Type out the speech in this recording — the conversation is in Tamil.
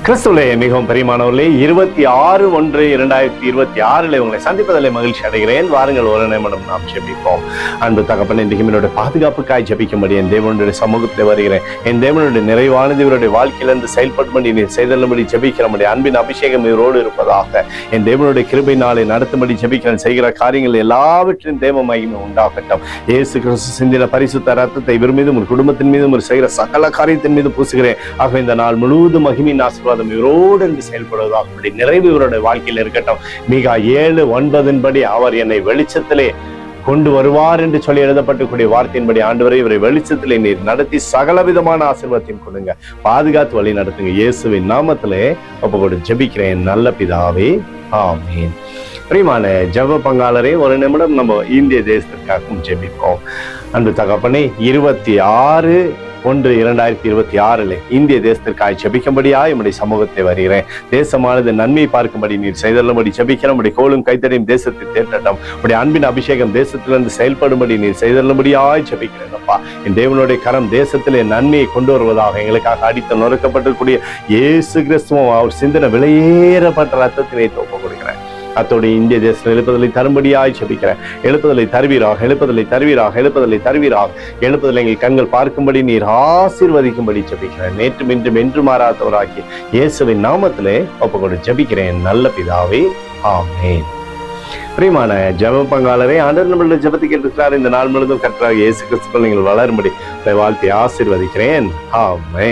கிறிஸ்துவிலே மிகவும் பிரியமானவர்களே, 26/1/2026 உங்களை சந்திப்பதிலே மகிழ்ச்சி அடைகிறேன். வாருங்கள், ஒரு நிமிடம் நாம் ஜெபிப்போம். அன்பு தகப்பனே, இன்றைக்கு என்னுடைய பாதுகாப்புக்காய் ஜெபிக்கும்படி என் தேவனுடைய சமூகத்தில் வருகிறேன். என் தேவனுடைய நிறைவானது இவருடைய வாழ்க்கையிலிருந்து செயல்படும்படி நீர் செய்தலும்படி ஜெபிக்கிறபடி அன்பின் அபிஷேகம் இவரோடு இருப்பதாக. என் தேவனுடைய கிருபை நாளை நடத்தும்படி ஜெபிக்கிறேன். செய்கிற காரியங்கள் எல்லாவற்றின் தேவ மகிமை உண்டாகட்டும். இயேசு கிறிஸ்து சிந்தின பரிசுத்த ரத்தத்தை இவர் மீதும் ஒரு குடும்பத்தின் மீதும் ஒரு செய்கிற சகல காரியத்தின் மீது பூசுகிறேன். ஆக இந்த நாள் முழுவதும் மகிமையின் ஆசீர்வாதம் இவரோடு என்று செயல்படுவதாக நிறைவு இவருடைய வாழ்க்கையில் இருக்கட்டும். மீகா 7:9 அவர் என்னை வெளிச்சத்திலே கொண்டு வருவார் என்று சொல்லி எழுதப்பட்டக்கூடிய வார்த்தையின்படி ஆண்டவரை இவரை வெளிச்சத்திலே நீர் நடத்தி சகல விதமான ஆசீர்வாதத்தையும் கொடுங்க, பாதுகாத்து வழி நடத்துங்க. இயேசுவின் நாமத்திலே ஒப்புக்கொண்டு ஜெபிக்கிறேன் நல்ல பிதாவே, ஆமீன். பிரியமான ஜெப பங்காளரே, ஒரு நிமிடம் நம்ம இந்திய தேசத்திற்காகவும் ஜெபிப்போம். அன்பு தகப்பனே, 26/1/2026 இந்திய தேசத்திற்காக ஜெபிக்கும்படியாய் உம்முடைய சமூகத்தை வருகிறேன். தேசமானது நன்மை பார்க்கும்படி நீர் செய்தல்லும்படி ஜெபிக்கிறோம். உம்முடைய கோலும் கைத்தடியும் தேசத்தை தேற்றட்டும். உம்முடைய அன்பின் அபிஷேகம் தேசத்திலிருந்து செயல்படும்படி நீர் செய்தல்லும்படியாய் ஜெபிக்கிறேன். அப்பா, என் தேவனுடைய கரம் தேசத்திலே நன்மையை கொண்டு வருவதாக. எங்களுக்காக அடித்து நொறுக்கப்பட்டிருக்கூடிய இயேசு கிறிஸ்துவும் அவர் சிந்தன விலையேறப்பட்ட ரத்தத்தினை ஒப்புக் கொடுக்கிறேன். அத்தோடு இந்திய தேசம் எழுப்புதலை தரும்படியாய் ஜெபிக்கிறேன். எழுப்புதலை தருவீராக, எழுப்புதலை தருவீராக, எழுப்புதலை தருவீராக. எழுப்புதலை எங்கள் கண்கள் பார்க்கும்படி நீர் ஆசீர்வதிக்கும்படி ஜெபிக்கிறேன். நேற்றும் இன்றும் என்று மாறாதவராக்கி இயேசுவின் நாமத்திலே ஒப்புக்கொண்டு ஜெபிக்கிறேன் நல்ல பிதாவே, ஆமென். பிரியமான ஜெப பங்காளரே, ஆண்டவர் நம்மளுடைய ஜெபத்தை கேட்டிருக்கிறார். இந்த நாள் முழுவதும் கர்த்தராகிய இயேசு கிறிஸ்துவுக்குள் நீங்கள் வளரும்படி வாழ்த்தி ஆசீர்வதிக்கிறேன். ஆமென்.